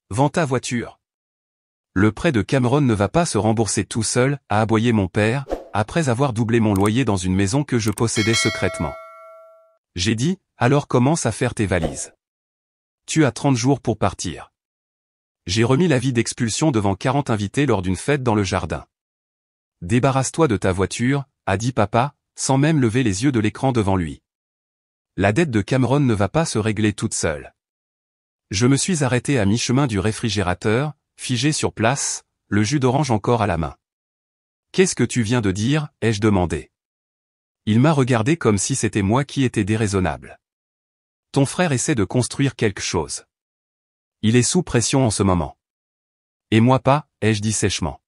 Vends ta voiture. Le prêt de Cameron ne va pas se rembourser tout seul, a aboyé mon père, après avoir doublé mon loyer dans une maison que je possédais secrètement. J'ai dit, alors commence à faire tes valises. Tu as 30 jours pour partir. J'ai remis l'avis d'expulsion devant 40 invités lors d'une fête dans le jardin. Débarrasse-toi de ta voiture, a dit papa, sans même lever les yeux de l'écran devant lui. La dette de Cameron ne va pas se régler toute seule. Je me suis arrêté à mi-chemin du réfrigérateur, figé sur place, le jus d'orange encore à la main. Qu'est-ce que tu viens de dire, ai-je demandé. Il m'a regardé comme si c'était moi qui étais déraisonnable. Ton frère essaie de construire quelque chose. Il est sous pression en ce moment. Et moi pas, ai-je dit sèchement.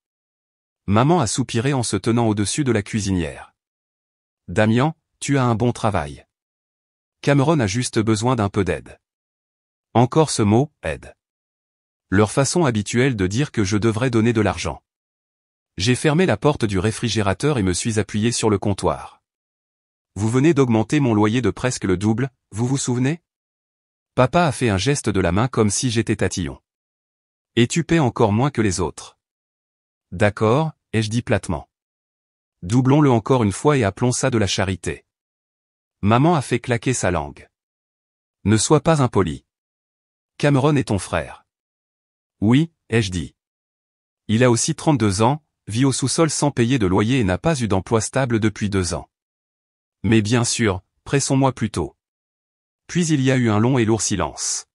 Maman a soupiré en se tenant au-dessus de la cuisinière. Damian, tu as un bon travail. Cameron a juste besoin d'un peu d'aide. Encore ce mot, aide. Leur façon habituelle de dire que je devrais donner de l'argent. J'ai fermé la porte du réfrigérateur et me suis appuyé sur le comptoir. Vous venez d'augmenter mon loyer de presque le double, vous vous souvenez? Papa a fait un geste de la main comme si j'étais tatillon. Et tu paies encore moins que les autres. D'accord, ai-je dit platement. Doublons-le encore une fois et appelons ça de la charité. Maman a fait claquer sa langue. Ne sois pas impoli. Cameron est ton frère. Oui, ai-je dit. Il a aussi 32 ans, vit au sous-sol sans payer de loyer et n'a pas eu d'emploi stable depuis 2 ans. Mais bien sûr, pressons-moi plutôt. Puis il y a eu un long et lourd silence.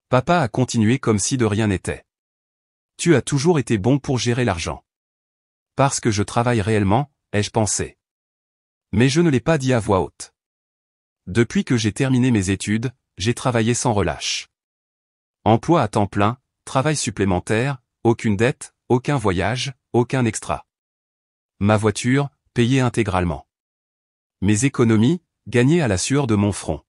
Papa a continué comme si de rien n'était. Tu as toujours été bon pour gérer l'argent. Parce que je travaille réellement, ai-je pensé. Mais je ne l'ai pas dit à voix haute. Depuis que j'ai terminé mes études, j'ai travaillé sans relâche. Emploi à temps plein, travail supplémentaire, aucune dette, aucun voyage, aucun extra. Ma voiture, payée intégralement. Mes économies, gagnées à la sueur de mon front.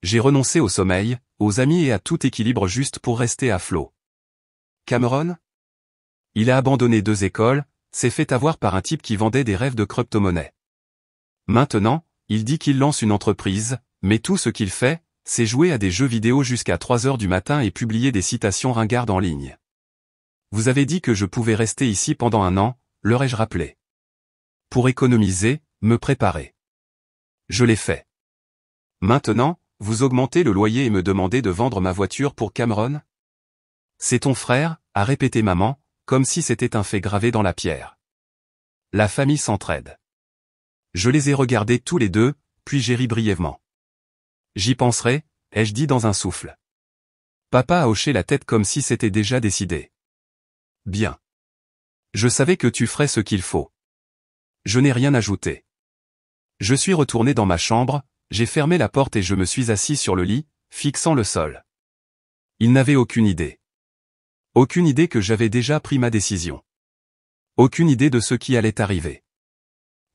J'ai renoncé au sommeil, aux amis et à tout équilibre juste pour rester à flot. Cameron? Il a abandonné 2 écoles, s'est fait avoir par un type qui vendait des rêves de crypto-monnaie. Maintenant, il dit qu'il lance une entreprise, mais tout ce qu'il fait, c'est jouer à des jeux vidéo jusqu'à 3 heures du matin et publier des citations ringardes en ligne. Vous avez dit que je pouvais rester ici pendant 1 an, leur ai-je rappelé. Pour économiser, me préparer. Je l'ai fait. Maintenant, vous augmentez le loyer et me demandez de vendre ma voiture pour Cameron? C'est ton frère, a répété maman, comme si c'était un fait gravé dans la pierre. La famille s'entraide. Je les ai regardés tous les deux, puis j'ai ri brièvement. J'y penserai, ai-je dit dans un souffle. Papa a hoché la tête comme si c'était déjà décidé. Bien. Je savais que tu ferais ce qu'il faut. Je n'ai rien ajouté. Je suis retourné dans ma chambre, j'ai fermé la porte et je me suis assis sur le lit, fixant le sol. Il n'avait aucune idée. Aucune idée que j'avais déjà pris ma décision. Aucune idée de ce qui allait arriver.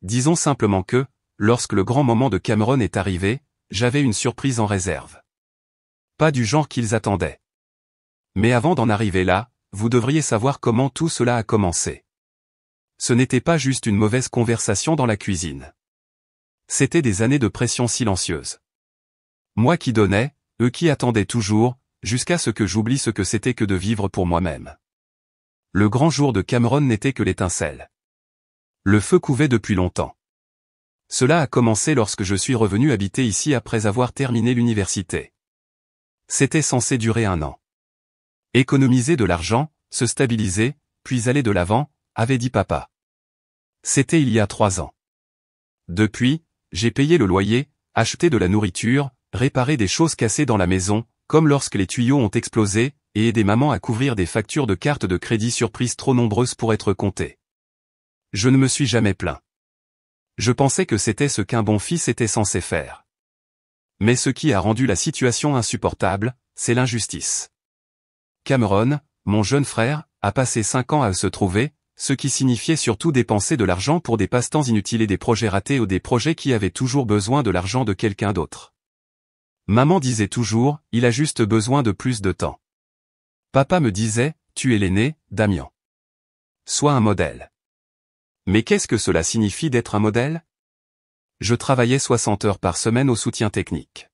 Disons simplement que, lorsque le grand moment de Cameron est arrivé, j'avais une surprise en réserve. Pas du genre qu'ils attendaient. Mais avant d'en arriver là, vous devriez savoir comment tout cela a commencé. Ce n'était pas juste une mauvaise conversation dans la cuisine. C'était des années de pression silencieuse. Moi qui donnais, eux qui attendaient toujours, jusqu'à ce que j'oublie ce que c'était que de vivre pour moi-même. Le grand jour de Cameron n'était que l'étincelle. Le feu couvait depuis longtemps. Cela a commencé lorsque je suis revenu habiter ici après avoir terminé l'université. C'était censé durer 1 an. Économiser de l'argent, se stabiliser, puis aller de l'avant, avait dit papa. C'était il y a 3 ans. Depuis, j'ai payé le loyer, acheté de la nourriture, réparé des choses cassées dans la maison, comme lorsque les tuyaux ont explosé, et aidé maman à couvrir des factures de cartes de crédit surprises trop nombreuses pour être comptées. Je ne me suis jamais plaint. Je pensais que c'était ce qu'un bon fils était censé faire. Mais ce qui a rendu la situation insupportable, c'est l'injustice. Cameron, mon jeune frère, a passé 5 ans à se trouver, ce qui signifiait surtout dépenser de l'argent pour des passe-temps inutiles et des projets ratés ou des projets qui avaient toujours besoin de l'argent de quelqu'un d'autre. Maman disait toujours, il a juste besoin de plus de temps. Papa me disait, tu es l'aîné, Damian. Sois un modèle. Mais qu'est-ce que cela signifie d'être un modèle? Je travaillais 60 heures par semaine au soutien technique.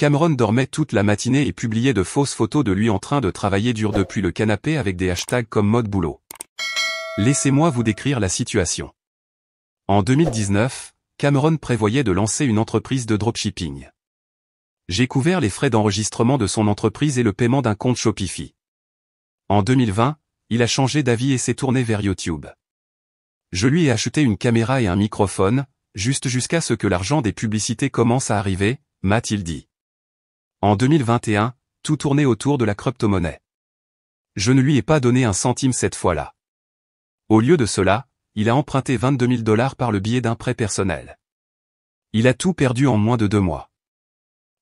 Cameron dormait toute la matinée et publiait de fausses photos de lui en train de travailler dur depuis le canapé avec des hashtags comme mode boulot. Laissez-moi vous décrire la situation. En 2019, Cameron prévoyait de lancer une entreprise de dropshipping. J'ai couvert les frais d'enregistrement de son entreprise et le paiement d'un compte Shopify. En 2020, il a changé d'avis et s'est tourné vers YouTube. Je lui ai acheté une caméra et un microphone, juste jusqu'à ce que l'argent des publicités commence à arriver, m'a-t-il dit. En 2021, tout tournait autour de la crypto-monnaie. Je ne lui ai pas donné un centime cette fois-là. Au lieu de cela, il a emprunté 22 000 $ par le biais d'un prêt personnel. Il a tout perdu en moins de 2 mois.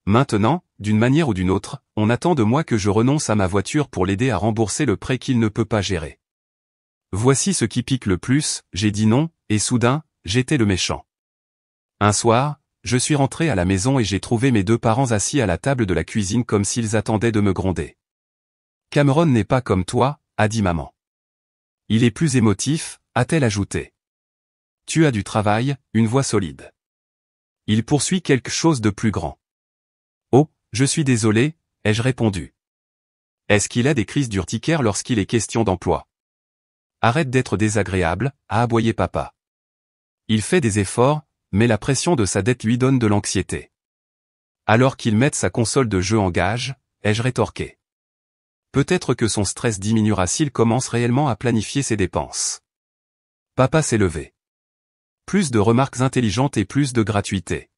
Maintenant, d'une manière ou d'une autre, on attend de moi que je renonce à ma voiture pour l'aider à rembourser le prêt qu'il ne peut pas gérer. Voici ce qui pique le plus, j'ai dit non, et soudain, j'étais le méchant. Un soir, je suis rentré à la maison et j'ai trouvé mes 2 parents assis à la table de la cuisine comme s'ils attendaient de me gronder. Cameron n'est pas comme toi, a dit maman. Il est plus émotif, a-t-elle ajouté. Tu as du travail, une voix solide. Il poursuit quelque chose de plus grand. Oh, je suis désolé, ai-je répondu. Est-ce qu'il a des crises d'urticaire lorsqu'il est question d'emploi? Arrête d'être désagréable, a aboyé papa. Il fait des efforts, mais la pression de sa dette lui donne de l'anxiété. Alors qu'il mette sa console de jeu en gage, ai-je rétorqué. Peut-être que son stress diminuera s'il commence réellement à planifier ses dépenses. Papa s'est levé. Plus de remarques intelligentes et plus de gratuité.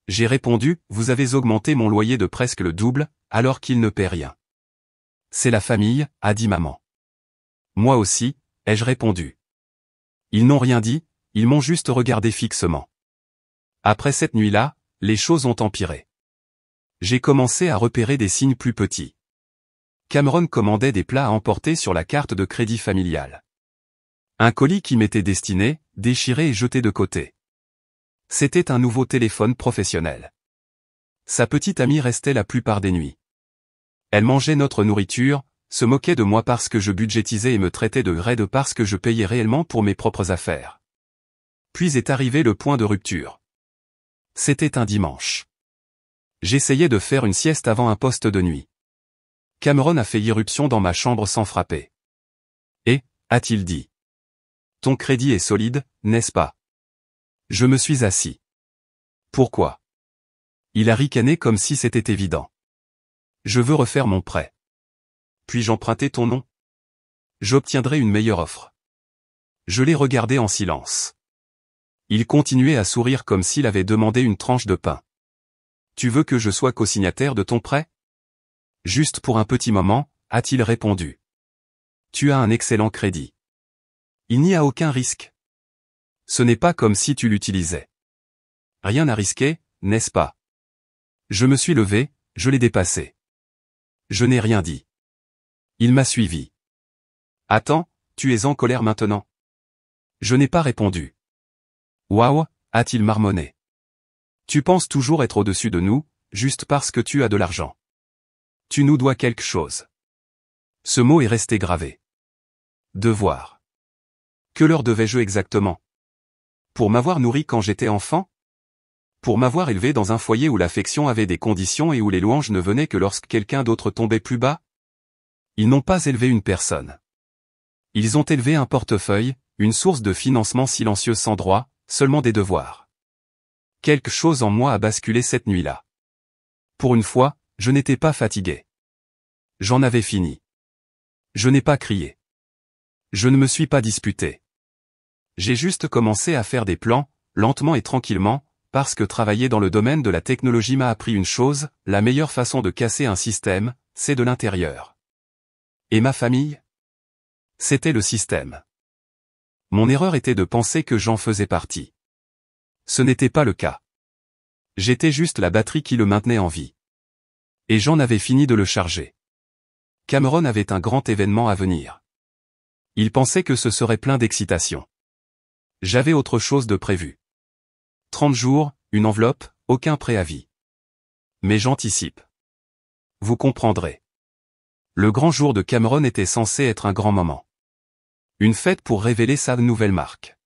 J'ai répondu, vous avez augmenté mon loyer de presque le double, alors qu'il ne paie rien. C'est la famille, a dit maman. Moi aussi, ai-je répondu. Ils n'ont rien dit, ils m'ont juste regardé fixement. Après cette nuit-là, les choses ont empiré. J'ai commencé à repérer des signes plus petits. Cameron commandait des plats à emporter sur la carte de crédit familiale. Un colis qui m'était destiné, déchiré et jeté de côté. C'était un nouveau téléphone professionnel. Sa petite amie restait la plupart des nuits. Elle mangeait notre nourriture, se moquait de moi parce que je budgétisais et me traitait de raide parce que je payais réellement pour mes propres affaires. Puis est arrivé le point de rupture. C'était un dimanche. J'essayais de faire une sieste avant un poste de nuit. Cameron a fait irruption dans ma chambre sans frapper. Et, a-t-il dit. Ton crédit est solide, n'est-ce pas? Je me suis assis. Pourquoi? Il a ricané comme si c'était évident. Je veux refaire mon prêt. Puis-je emprunter ton nom? J'obtiendrai une meilleure offre. Je l'ai regardé en silence. Il continuait à sourire comme s'il avait demandé une tranche de pain. Tu veux que je sois co-signataire de ton prêt? Juste pour un petit moment, a-t-il répondu. Tu as un excellent crédit. Il n'y a aucun risque. Ce n'est pas comme si tu l'utilisais. Rien à risquer, n'est-ce pas? Je me suis levé, je l'ai dépassé. Je n'ai rien dit. Il m'a suivi. Attends, tu es en colère maintenant? Je n'ai pas répondu. Waouh, a-t-il marmonné. Tu penses toujours être au-dessus de nous, juste parce que tu as de l'argent. Tu nous dois quelque chose. Ce mot est resté gravé. Devoir. Que leur devais-je exactement? Pour m'avoir nourri quand j'étais enfant? Pour m'avoir élevé dans un foyer où l'affection avait des conditions et où les louanges ne venaient que lorsque quelqu'un d'autre tombait plus bas? Ils n'ont pas élevé une personne. Ils ont élevé un portefeuille, une source de financement silencieux sans droit, seulement des devoirs. Quelque chose en moi a basculé cette nuit-là. Pour une fois, je n'étais pas fatigué. J'en avais fini. Je n'ai pas crié. Je ne me suis pas disputé. J'ai juste commencé à faire des plans, lentement et tranquillement, parce que travailler dans le domaine de la technologie m'a appris une chose, la meilleure façon de casser un système, c'est de l'intérieur. Et ma famille? C'était le système. Mon erreur était de penser que j'en faisais partie. Ce n'était pas le cas. J'étais juste la batterie qui le maintenait en vie. Et j'en avais fini de le charger. Cameron avait un grand événement à venir. Il pensait que ce serait plein d'excitation. J'avais autre chose de prévu. 30 jours, une enveloppe, aucun préavis. Mais j'anticipe. Vous comprendrez. Le grand jour de Cameron était censé être un grand moment. Une fête pour révéler sa nouvelle marque.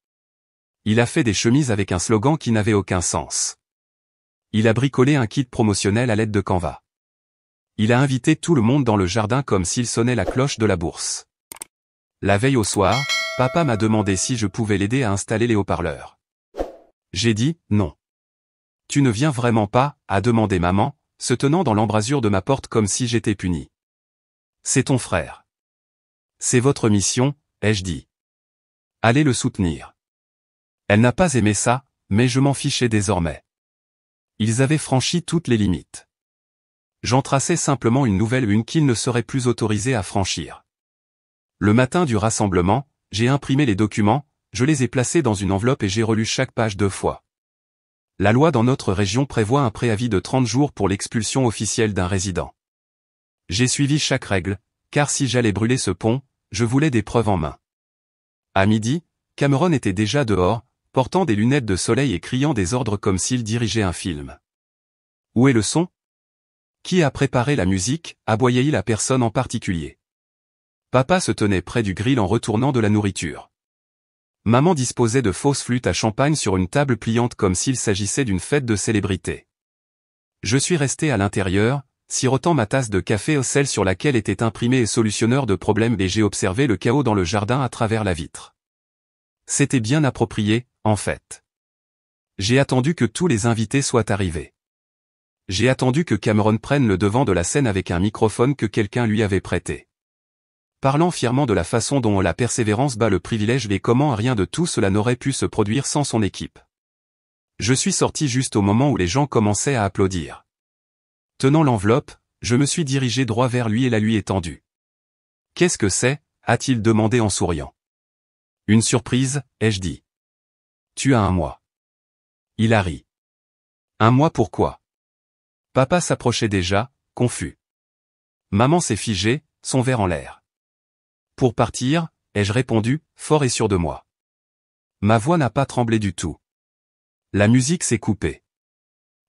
Il a fait des chemises avec un slogan qui n'avait aucun sens. Il a bricolé un kit promotionnel à l'aide de Canva. Il a invité tout le monde dans le jardin comme s'il sonnait la cloche de la bourse. La veille au soir, papa m'a demandé si je pouvais l'aider à installer les haut-parleurs. J'ai dit, non. Tu ne viens vraiment pas, a demandé maman, se tenant dans l'embrasure de ma porte comme si j'étais puni. C'est ton frère. C'est votre mission, ai-je dit. Allez le soutenir. Elle n'a pas aimé ça, mais je m'en fichais désormais. Ils avaient franchi toutes les limites. J'en traçais simplement une nouvelle, une qu'ils ne seraient plus autorisés à franchir. Le matin du rassemblement, j'ai imprimé les documents, je les ai placés dans une enveloppe et j'ai relu chaque page 2 fois. La loi dans notre région prévoit un préavis de 30 jours pour l'expulsion officielle d'un résident. J'ai suivi chaque règle, car si j'allais brûler ce pont, je voulais des preuves en main. À midi, Cameron était déjà dehors, portant des lunettes de soleil et criant des ordres comme s'il dirigeait un film. Où est le son? Qui a préparé la musique, aboyait-il à personne en particulier. Papa se tenait près du grill en retournant de la nourriture. Maman disposait de fausses flûtes à champagne sur une table pliante comme s'il s'agissait d'une fête de célébrité. Je suis resté à l'intérieur, sirotant ma tasse de café au sel sur laquelle était imprimé et solutionneur de problèmes et j'ai observé le chaos dans le jardin à travers la vitre. C'était bien approprié, en fait. J'ai attendu que tous les invités soient arrivés. J'ai attendu que Cameron prenne le devant de la scène avec un microphone que quelqu'un lui avait prêté. Parlant fièrement de la façon dont la persévérance bat le privilège et comment rien de tout cela n'aurait pu se produire sans son équipe. Je suis sorti juste au moment où les gens commençaient à applaudir. Tenant l'enveloppe, je me suis dirigé droit vers lui et la lui étendue. « Qu'est-ce que c'est » a-t-il demandé en souriant. « Une surprise, ai-je dit. Tu as 1 mois. » Il a ri. « 1 mois pourquoi ?» Papa s'approchait déjà, confus. Maman s'est figée, son verre en l'air. Pour partir, ai-je répondu, fort et sûr de moi. Ma voix n'a pas tremblé du tout. La musique s'est coupée.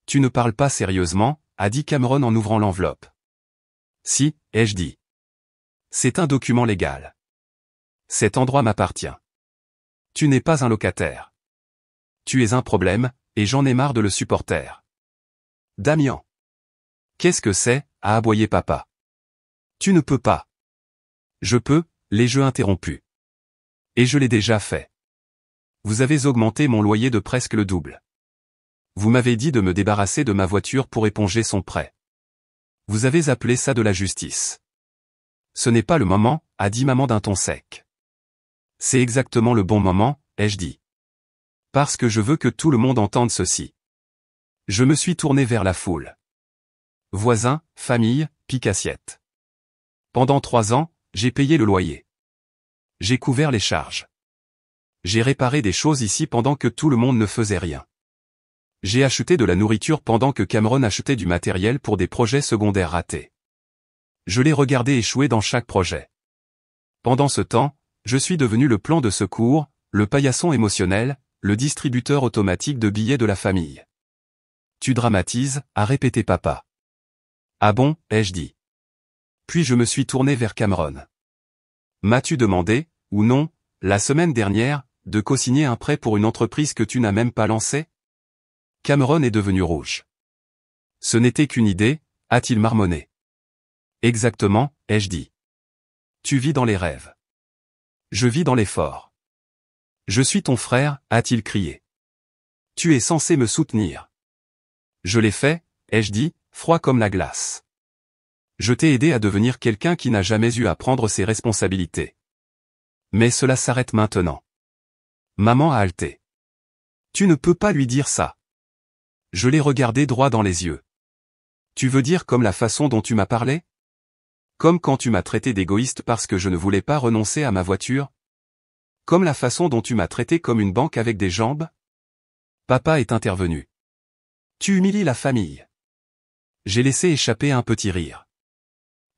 Tu ne parles pas sérieusement, a dit Cameron en ouvrant l'enveloppe. Si, ai-je dit. C'est un document légal. Cet endroit m'appartient. Tu n'es pas un locataire. Tu es un problème, et j'en ai marre de le supporter. Damian. Qu'est-ce que c'est, a aboyé papa. Tu ne peux pas. Je peux, les jeux interrompus. Et je l'ai déjà fait. Vous avez augmenté mon loyer de presque le double. Vous m'avez dit de me débarrasser de ma voiture pour éponger son prêt. Vous avez appelé ça de la justice. Ce n'est pas le moment, a dit maman d'un ton sec. C'est exactement le bon moment, ai-je dit. Parce que je veux que tout le monde entende ceci. Je me suis tourné vers la foule. Voisins, famille, pique-assiette. Pendant 3 ans, j'ai payé le loyer. J'ai couvert les charges. J'ai réparé des choses ici pendant que tout le monde ne faisait rien. J'ai acheté de la nourriture pendant que Cameron achetait du matériel pour des projets secondaires ratés. Je l'ai regardé échouer dans chaque projet. Pendant ce temps, je suis devenu le plan de secours, le paillasson émotionnel, le distributeur automatique de billets de la famille. Tu dramatises, a répété papa. Ah bon, ai-je dit. Puis je me suis tourné vers Cameron. M'as-tu demandé, ou non, la semaine dernière, de co-signer un prêt pour une entreprise que tu n'as même pas lancée? Cameron est devenu rouge. Ce n'était qu'une idée, a-t-il marmonné. Exactement, ai-je dit. Tu vis dans les rêves. Je vis dans l'effort. Je suis ton frère, a-t-il crié. Tu es censé me soutenir. Je l'ai fait, ai-je dit, froid comme la glace. Je t'ai aidé à devenir quelqu'un qui n'a jamais eu à prendre ses responsabilités. Mais cela s'arrête maintenant. Maman a halté. Tu ne peux pas lui dire ça. Je l'ai regardé droit dans les yeux. Tu veux dire comme la façon dont tu m'as parlé? Comme quand tu m'as traité d'égoïste parce que je ne voulais pas renoncer à ma voiture? Comme la façon dont tu m'as traité comme une banque avec des jambes? Papa est intervenu. Tu humilies la famille. J'ai laissé échapper un petit rire.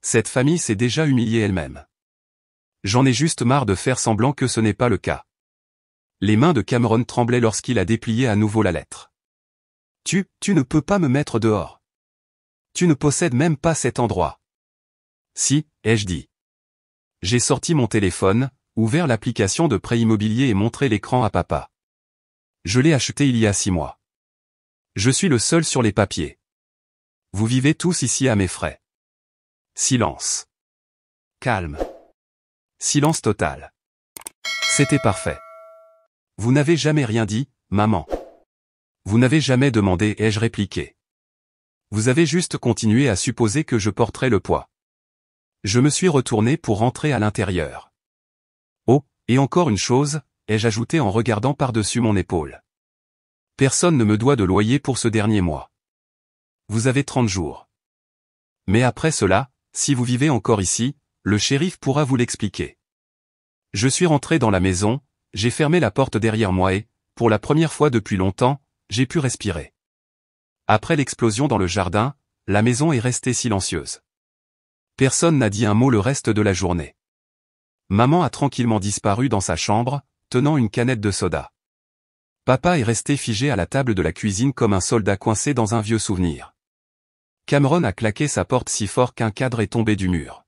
Cette famille s'est déjà humiliée elle-même. J'en ai juste marre de faire semblant que ce n'est pas le cas. Les mains de Cameron tremblaient lorsqu'il a déplié à nouveau la lettre. Tu ne peux pas me mettre dehors. Tu ne possèdes même pas cet endroit. Si, ai-je dit. J'ai sorti mon téléphone, ouvert l'application de prêt immobilier et montré l'écran à papa. Je l'ai acheté il y a 6 mois. Je suis le seul sur les papiers. Vous vivez tous ici à mes frais. Silence. Calme. Silence total. C'était parfait. Vous n'avez jamais rien dit, maman. Vous n'avez jamais demandé, ai-je répliqué. Vous avez juste continué à supposer que je porterais le poids. Je me suis retourné pour rentrer à l'intérieur. Oh, et encore une chose, ai-je ajouté en regardant par-dessus mon épaule. Personne ne me doit de loyer pour ce dernier mois. Vous avez 30 jours. Mais après cela, si vous vivez encore ici, le shérif pourra vous l'expliquer. Je suis rentré dans la maison, j'ai fermé la porte derrière moi et, pour la première fois depuis longtemps, j'ai pu respirer. Après l'explosion dans le jardin, la maison est restée silencieuse. Personne n'a dit un mot le reste de la journée. Maman a tranquillement disparu dans sa chambre, tenant une canette de soda. Papa est resté figé à la table de la cuisine comme un soldat coincé dans un vieux souvenir. Cameron a claqué sa porte si fort qu'un cadre est tombé du mur.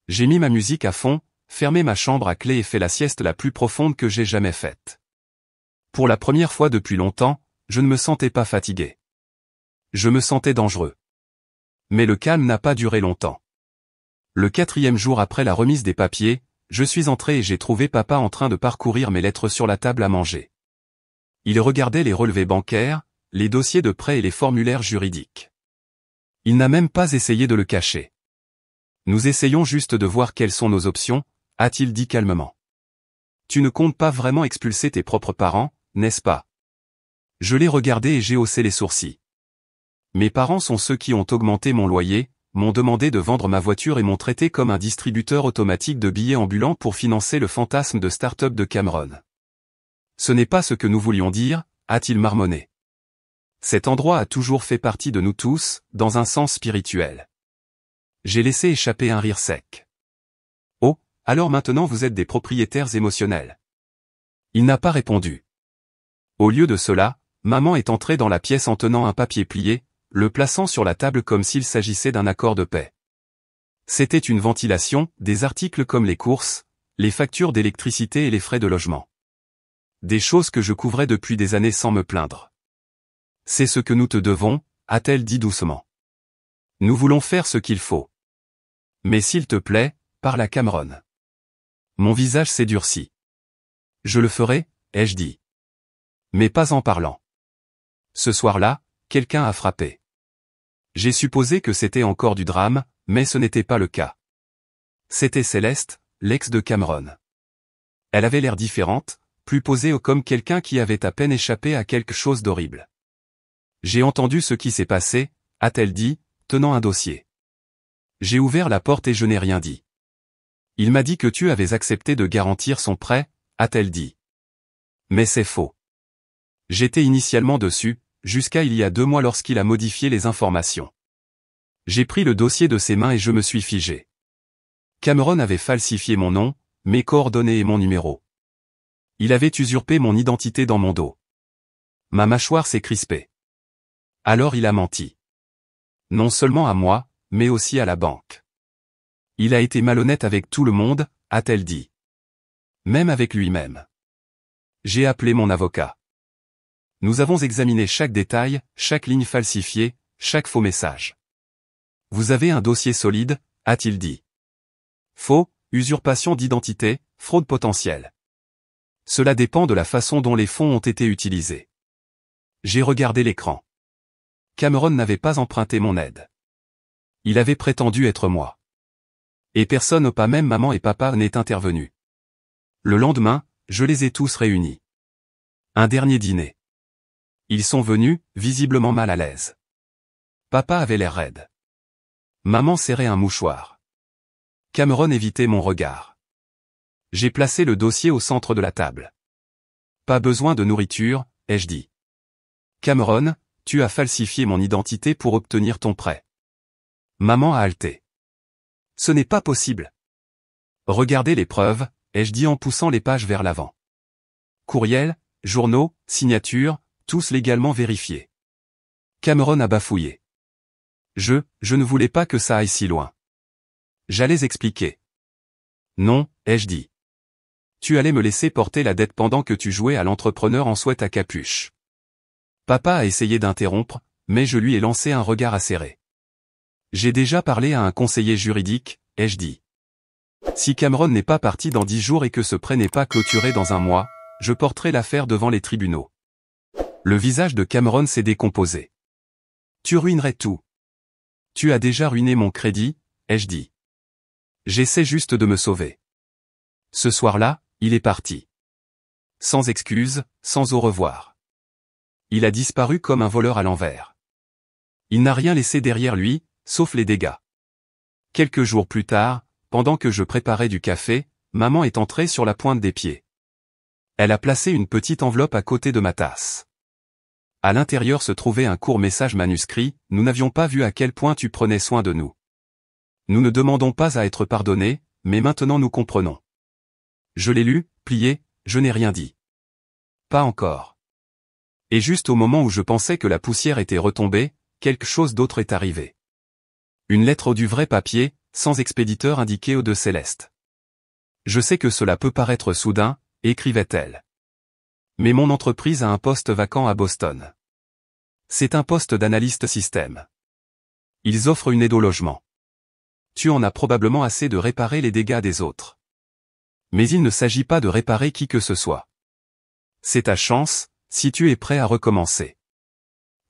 J'ai mis ma musique à fond, fermé ma chambre à clé et fait la sieste la plus profonde que j'ai jamais faite. Pour la première fois depuis longtemps, je ne me sentais pas fatigué. Je me sentais dangereux. Mais le calme n'a pas duré longtemps. Le 4e jour après la remise des papiers, je suis entré et j'ai trouvé papa en train de parcourir mes lettres sur la table à manger. Il regardait les relevés bancaires, les dossiers de prêt et les formulaires juridiques. Il n'a même pas essayé de le cacher. Nous essayons juste de voir quelles sont nos options, a-t-il dit calmement. Tu ne comptes pas vraiment expulser tes propres parents, n'est-ce pas? Je l'ai regardé et j'ai haussé les sourcils. Mes parents sont ceux qui ont augmenté mon loyer, m'ont demandé de vendre ma voiture et m'ont traité comme un distributeur automatique de billets ambulants pour financer le fantasme de start-up de Cameron. Ce n'est pas ce que nous voulions dire, a-t-il marmonné. Cet endroit a toujours fait partie de nous tous, dans un sens spirituel. J'ai laissé échapper un rire sec. Oh, alors maintenant vous êtes des propriétaires émotionnels. Il n'a pas répondu. Au lieu de cela, maman est entrée dans la pièce en tenant un papier plié, le plaçant sur la table comme s'il s'agissait d'un accord de paix. C'était une ventilation, des articles comme les courses, les factures d'électricité et les frais de logement. Des choses que je couvrais depuis des années sans me plaindre. C'est ce que nous te devons, a-t-elle dit doucement. Nous voulons faire ce qu'il faut. Mais s'il te plaît, parle à Cameron. Mon visage s'est durci. Je le ferai, ai-je dit. Mais pas en parlant. Ce soir-là, quelqu'un a frappé. J'ai supposé que c'était encore du drame, mais ce n'était pas le cas. C'était Céleste, l'ex de Cameron. Elle avait l'air différente, plus posée comme quelqu'un qui avait à peine échappé à quelque chose d'horrible. J'ai entendu ce qui s'est passé, a-t-elle dit, tenant un dossier. J'ai ouvert la porte et je n'ai rien dit. Il m'a dit que tu avais accepté de garantir son prêt, a-t-elle dit. Mais c'est faux. J'étais initialement dessus, jusqu'à il y a 2 mois lorsqu'il a modifié les informations. J'ai pris le dossier de ses mains et je me suis figé. Cameron avait falsifié mon nom, mes coordonnées et mon numéro. Il avait usurpé mon identité dans mon dos. Ma mâchoire s'est crispée. Alors il a menti. Non seulement à moi, mais aussi à la banque. Il a été malhonnête avec tout le monde, a-t-elle dit. Même avec lui-même. J'ai appelé mon avocat. Nous avons examiné chaque détail, chaque ligne falsifiée, chaque faux message. Vous avez un dossier solide, a-t-il dit. Faux, usurpation d'identité, fraude potentielle. Cela dépend de la façon dont les fonds ont été utilisés. J'ai regardé l'écran. Cameron n'avait pas emprunté mon aide. Il avait prétendu être moi. Et personne, pas même maman et papa, n'est intervenu. Le lendemain, je les ai tous réunis. Un dernier dîner. Ils sont venus, visiblement mal à l'aise. Papa avait l'air raide. Maman serrait un mouchoir. Cameron évitait mon regard. J'ai placé le dossier au centre de la table. Pas besoin de nourriture, ai-je dit. Cameron, tu as falsifié mon identité pour obtenir ton prêt. Maman a halté. Ce n'est pas possible. Regardez les preuves, ai-je dit en poussant les pages vers l'avant. Courriels, journaux, signatures, tous légalement vérifiés. Cameron a bafouillé. Je ne voulais pas que ça aille si loin. J'allais expliquer. Non, ai-je dit. Tu allais me laisser porter la dette pendant que tu jouais à l'entrepreneur en sweat à capuche. Papa a essayé d'interrompre, mais je lui ai lancé un regard acéré. J'ai déjà parlé à un conseiller juridique, ai-je dit. Si Cameron n'est pas parti dans 10 jours et que ce prêt n'est pas clôturé dans un mois, je porterai l'affaire devant les tribunaux. Le visage de Cameron s'est décomposé. Tu ruinerais tout. Tu as déjà ruiné mon crédit, ai-je dit. J'essaie juste de me sauver. Ce soir-là, il est parti. Sans excuse, sans au revoir. Il a disparu comme un voleur à l'envers. Il n'a rien laissé derrière lui, sauf les dégâts. Quelques jours plus tard, pendant que je préparais du café, maman est entrée sur la pointe des pieds. Elle a placé une petite enveloppe à côté de ma tasse. À l'intérieur se trouvait un court message manuscrit, « Nous n'avions pas vu à quel point tu prenais soin de nous. Nous ne demandons pas à être pardonnés, mais maintenant nous comprenons. » Je l'ai lu, plié, je n'ai rien dit. Pas encore. Et juste au moment où je pensais que la poussière était retombée, quelque chose d'autre est arrivé. Une lettre du vrai papier, sans expéditeur indiqué au de Céleste. Je sais que cela peut paraître soudain, écrivait-elle. Mais mon entreprise a un poste vacant à Boston. C'est un poste d'analyste système. Ils offrent une aide au logement. Tu en as probablement assez de réparer les dégâts des autres. Mais il ne s'agit pas de réparer qui que ce soit. C'est ta chance, si tu es prêt à recommencer.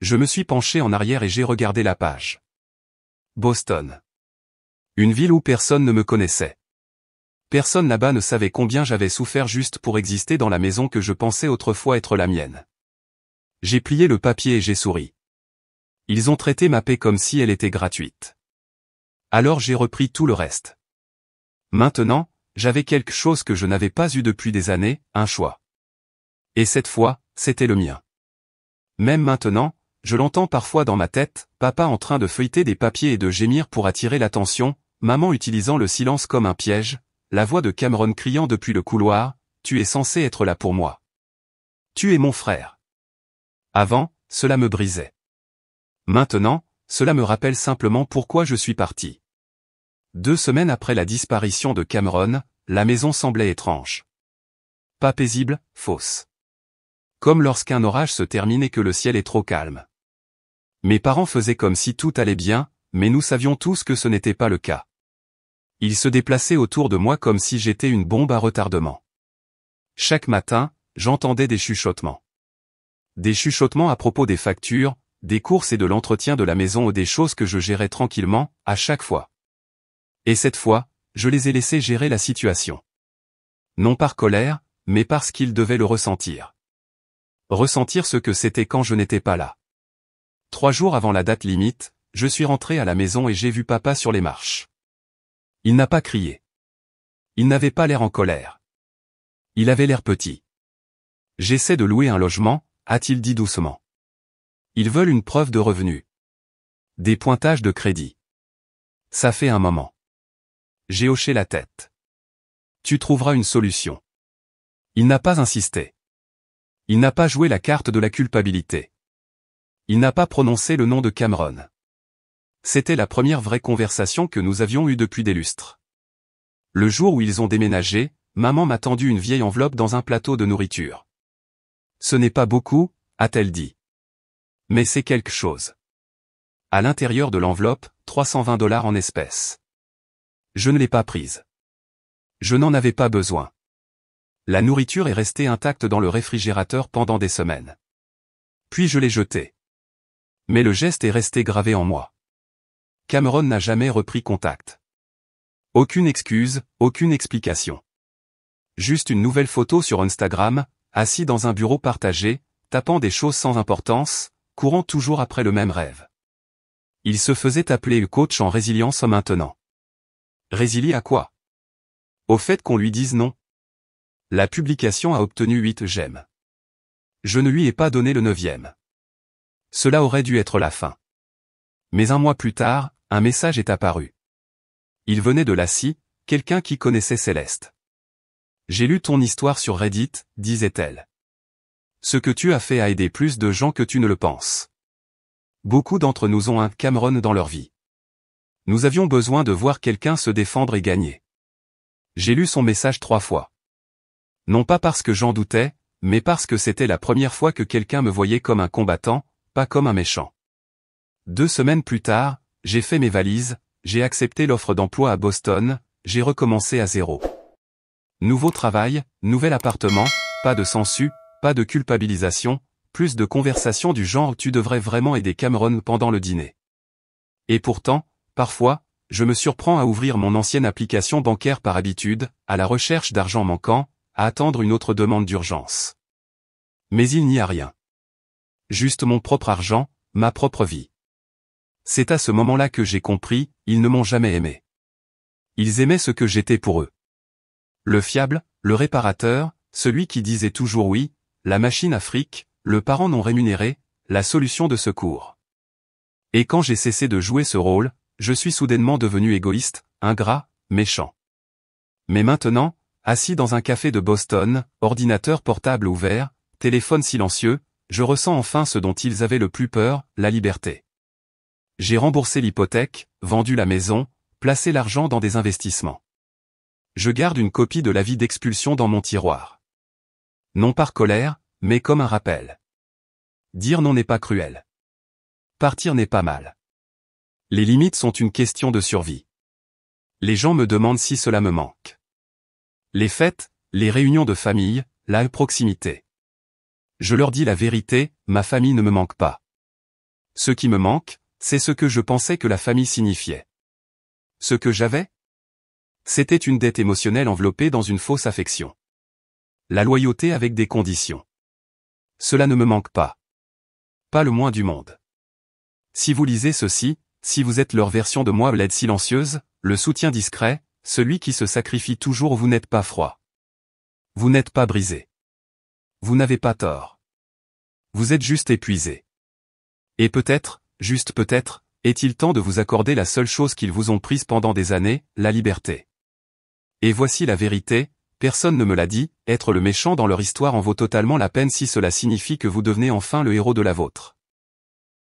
Je me suis penché en arrière et j'ai regardé la page. Boston. Une ville où personne ne me connaissait. Personne là-bas ne savait combien j'avais souffert juste pour exister dans la maison que je pensais autrefois être la mienne. J'ai plié le papier et j'ai souri. Ils ont traité ma paix comme si elle était gratuite. Alors j'ai repris tout le reste. Maintenant, j'avais quelque chose que je n'avais pas eu depuis des années, un choix. Et cette fois, c'était le mien. Même maintenant, je l'entends parfois dans ma tête, papa en train de feuilleter des papiers et de gémir pour attirer l'attention, maman utilisant le silence comme un piège, la voix de Cameron criant depuis le couloir, « Tu es censé être là pour moi. Tu es mon frère. » Avant, cela me brisait. Maintenant, cela me rappelle simplement pourquoi je suis parti. 2 semaines après la disparition de Cameron, la maison semblait étrange. Pas paisible, fausse. Comme lorsqu'un orage se termine et que le ciel est trop calme. Mes parents faisaient comme si tout allait bien, mais nous savions tous que ce n'était pas le cas. Ils se déplaçaient autour de moi comme si j'étais une bombe à retardement. Chaque matin, j'entendais des chuchotements. Des chuchotements à propos des factures, des courses et de l'entretien de la maison ou des choses que je gérais tranquillement, à chaque fois. Et cette fois, je les ai laissés gérer la situation. Non par colère, mais parce qu'ils devaient le ressentir. Ressentir ce que c'était quand je n'étais pas là. 3 jours avant la date limite, je suis rentré à la maison et j'ai vu papa sur les marches. Il n'a pas crié. Il n'avait pas l'air en colère. Il avait l'air petit. J'essaie de louer un logement, a-t-il dit doucement. Ils veulent une preuve de revenu. Des pointages de crédit. Ça fait un moment. J'ai hoché la tête. Tu trouveras une solution. Il n'a pas insisté. Il n'a pas joué la carte de la culpabilité. Il n'a pas prononcé le nom de Cameron. C'était la première vraie conversation que nous avions eue depuis des lustres. Le jour où ils ont déménagé, maman m'a tendu une vieille enveloppe dans un plateau de nourriture. Ce n'est pas beaucoup, a-t-elle dit. Mais c'est quelque chose. À l'intérieur de l'enveloppe, 320 $ en espèces. Je ne l'ai pas prise. Je n'en avais pas besoin. La nourriture est restée intacte dans le réfrigérateur pendant des semaines. Puis je l'ai jetée. Mais le geste est resté gravé en moi. Cameron n'a jamais repris contact. Aucune excuse, aucune explication. Juste une nouvelle photo sur Instagram, assis dans un bureau partagé, tapant des choses sans importance, courant toujours après le même rêve. Il se faisait appeler le coach en résilience maintenant. Résilier à quoi? Au fait qu'on lui dise non. La publication a obtenu 8 j'aime. Je ne lui ai pas donné le 9e. Cela aurait dû être la fin. Mais un mois plus tard, un message est apparu. Il venait de Lassie, quelqu'un qui connaissait Céleste. J'ai lu ton histoire sur Reddit, disait-elle. Ce que tu as fait a aidé plus de gens que tu ne le penses. Beaucoup d'entre nous ont un Cameron dans leur vie. Nous avions besoin de voir quelqu'un se défendre et gagner. J'ai lu son message 3 fois. Non pas parce que j'en doutais, mais parce que c'était la première fois que quelqu'un me voyait comme un combattant, pas comme un méchant. 2 semaines plus tard, j'ai fait mes valises, j'ai accepté l'offre d'emploi à Boston, j'ai recommencé à zéro. Nouveau travail, nouvel appartement, pas de sensu, pas de culpabilisation, plus de conversations du genre « tu devrais vraiment aider Cameron pendant le dîner ». Et pourtant, parfois, je me surprends à ouvrir mon ancienne application bancaire par habitude, à la recherche d'argent manquant, à attendre une autre demande d'urgence. Mais il n'y a rien. Juste mon propre argent, ma propre vie. C'est à ce moment-là que j'ai compris, ils ne m'ont jamais aimé. Ils aimaient ce que j'étais pour eux. Le fiable, le réparateur, celui qui disait toujours oui, la machine à fric, le parent non rémunéré, la solution de secours. Et quand j'ai cessé de jouer ce rôle, je suis soudainement devenu égoïste, ingrat, méchant. Mais maintenant, assis dans un café de Boston, ordinateur portable ouvert, téléphone silencieux, je ressens enfin ce dont ils avaient le plus peur, la liberté. J'ai remboursé l'hypothèque, vendu la maison, placé l'argent dans des investissements. Je garde une copie de l'avis d'expulsion dans mon tiroir. Non par colère, mais comme un rappel. Dire non n'est pas cruel. Partir n'est pas mal. Les limites sont une question de survie. Les gens me demandent si cela me manque. Les fêtes, les réunions de famille, la proximité. Je leur dis la vérité, ma famille ne me manque pas. Ce qui me manque, c'est ce que je pensais que la famille signifiait. Ce que j'avais ? C'était une dette émotionnelle enveloppée dans une fausse affection. La loyauté avec des conditions. Cela ne me manque pas. Pas le moins du monde. Si vous lisez ceci, si vous êtes leur version de moi, l'aide silencieuse, le soutien discret, celui qui se sacrifie toujours, vous n'êtes pas froid. Vous n'êtes pas brisé. Vous n'avez pas tort. Vous êtes juste épuisé. Et peut-être, juste peut-être, est-il temps de vous accorder la seule chose qu'ils vous ont prise pendant des années, la liberté. Et voici la vérité, personne ne me l'a dit, être le méchant dans leur histoire en vaut totalement la peine si cela signifie que vous devenez enfin le héros de la vôtre.